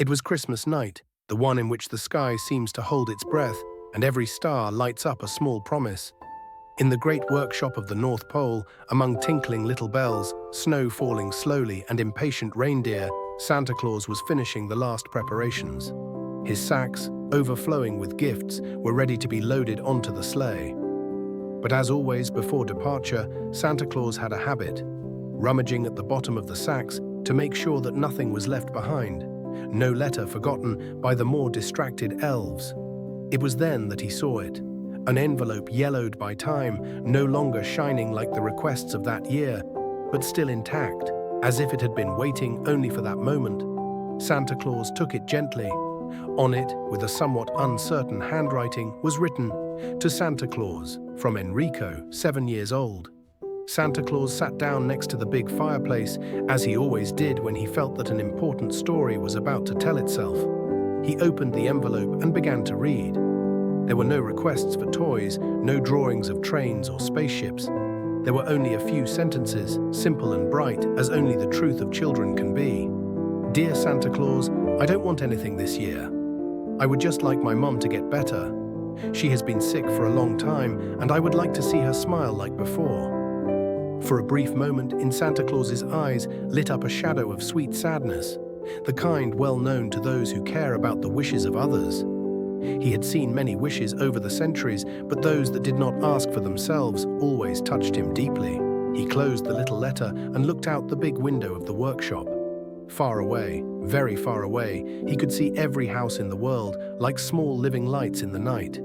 It was Christmas night, the one in which the sky seems to hold its breath and every star lights up a small promise. In the great workshop of the North Pole, among tinkling little bells, snow falling slowly and impatient reindeer, Santa Claus was finishing the last preparations. His sacks, overflowing with gifts, were ready to be loaded onto the sleigh. But as always before departure, Santa Claus had a habit, rummaging at the bottom of the sacks to make sure that nothing was left behind, no letter forgotten by the more distracted elves. It was then that he saw it, an envelope yellowed by time, no longer shining like the requests of that year, but still intact, as if it had been waiting only for that moment. Santa Claus took it gently. On it, with a somewhat uncertain handwriting, was written, "To Santa Claus, from Enrico, 7 years old." Santa Claus sat down next to the big fireplace, as he always did when he felt that an important story was about to tell itself. He opened the envelope and began to read. There were no requests for toys, no drawings of trains or spaceships. There were only a few sentences, simple and bright as only the truth of children can be. "Dear Santa Claus, I don't want anything this year. I would just like my mum to get better. She has been sick for a long time, and I would like to see her smile like before." For a brief moment, in Santa Claus's eyes lit up a shadow of sweet sadness, the kind well known to those who care about the wishes of others. He had seen many wishes over the centuries, but those that did not ask for themselves always touched him deeply. He closed the little letter and looked out the big window of the workshop. Far away, very far away, he could see every house in the world like small living lights in the night.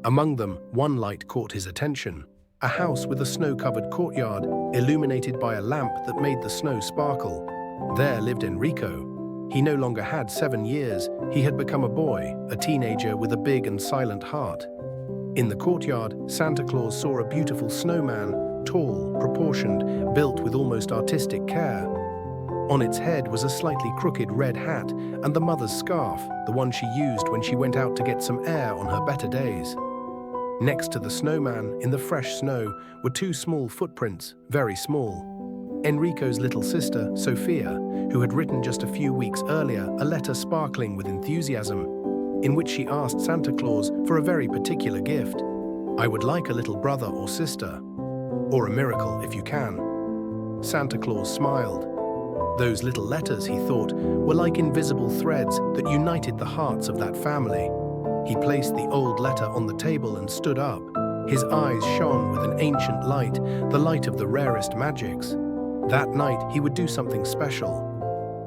Among them, one light caught his attention. A house with a snow-covered courtyard, illuminated by a lamp that made the snow sparkle. There lived Enrico. He no longer had 7 years. He had become a boy, a teenager with a big and silent heart. In the courtyard, Santa Claus saw a beautiful snowman, tall, proportioned, built with almost artistic care. On its head was a slightly crooked red hat and the mother's scarf, the one she used when she went out to get some air on her better days. Next to the snowman, in the fresh snow, were 2 small footprints, very small. Enrico's little sister, Sophia, who had written just a few weeks earlier a letter sparkling with enthusiasm, in which she asked Santa Claus for a very particular gift. "I would like a little brother or sister, or a miracle if you can." Santa Claus smiled. Those little letters, he thought, were like invisible threads that united the hearts of that family. He placed the old letter on the table and stood up. His eyes shone with an ancient light, the light of the rarest magics. That night, he would do something special.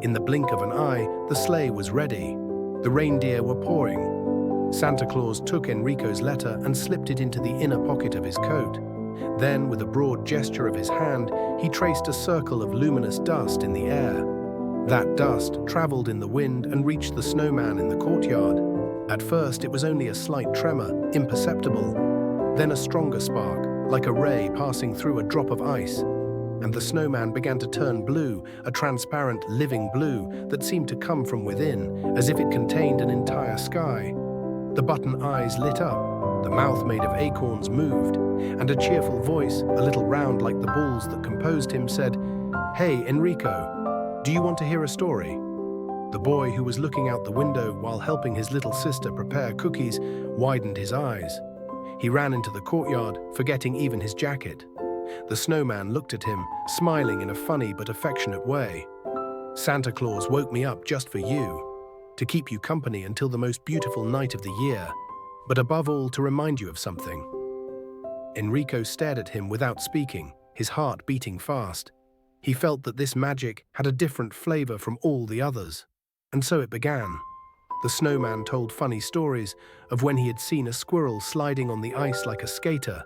In the blink of an eye, the sleigh was ready. The reindeer were pouring. Santa Claus took Enrico's letter and slipped it into the inner pocket of his coat. Then, with a broad gesture of his hand, he traced a circle of luminous dust in the air. That dust traveled in the wind and reached the snowman in the courtyard. At first, it was only a slight tremor, imperceptible. Then a stronger spark, like a ray passing through a drop of ice. And the snowman began to turn blue, a transparent, living blue that seemed to come from within, as if it contained an entire sky. The button eyes lit up, the mouth made of acorns moved, and a cheerful voice, a little round like the balls that composed him, said, "Hey, Enrico, do you want to hear a story?" The boy, who was looking out the window while helping his little sister prepare cookies, widened his eyes. He ran into the courtyard, forgetting even his jacket. The snowman looked at him, smiling in a funny but affectionate way. "Santa Claus woke me up just for you, to keep you company until the most beautiful night of the year, but above all to remind you of something." Enrico stared at him without speaking, his heart beating fast. He felt that this magic had a different flavor from all the others. And so it began. The snowman told funny stories of when he had seen a squirrel sliding on the ice like a skater,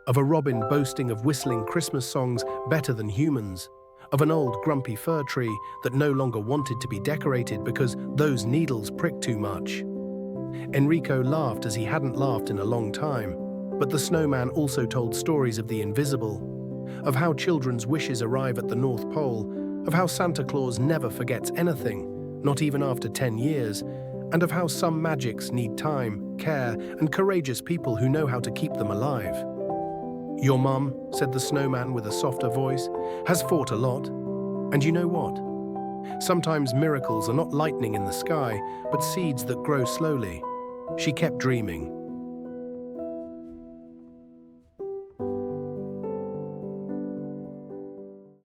of a robin boasting of whistling Christmas songs better than humans, of an old grumpy fir tree that no longer wanted to be decorated because those needles pricked too much. Enrico laughed as he hadn't laughed in a long time, but the snowman also told stories of the invisible, of how children's wishes arrive at the North Pole, of how Santa Claus never forgets anything, not even after 10 years, and of how some magics need time, care, and courageous people who know how to keep them alive. "Your mum," said the snowman with a softer voice, "has fought a lot. And you know what? Sometimes miracles are not lightning in the sky, but seeds that grow slowly. She kept dreaming,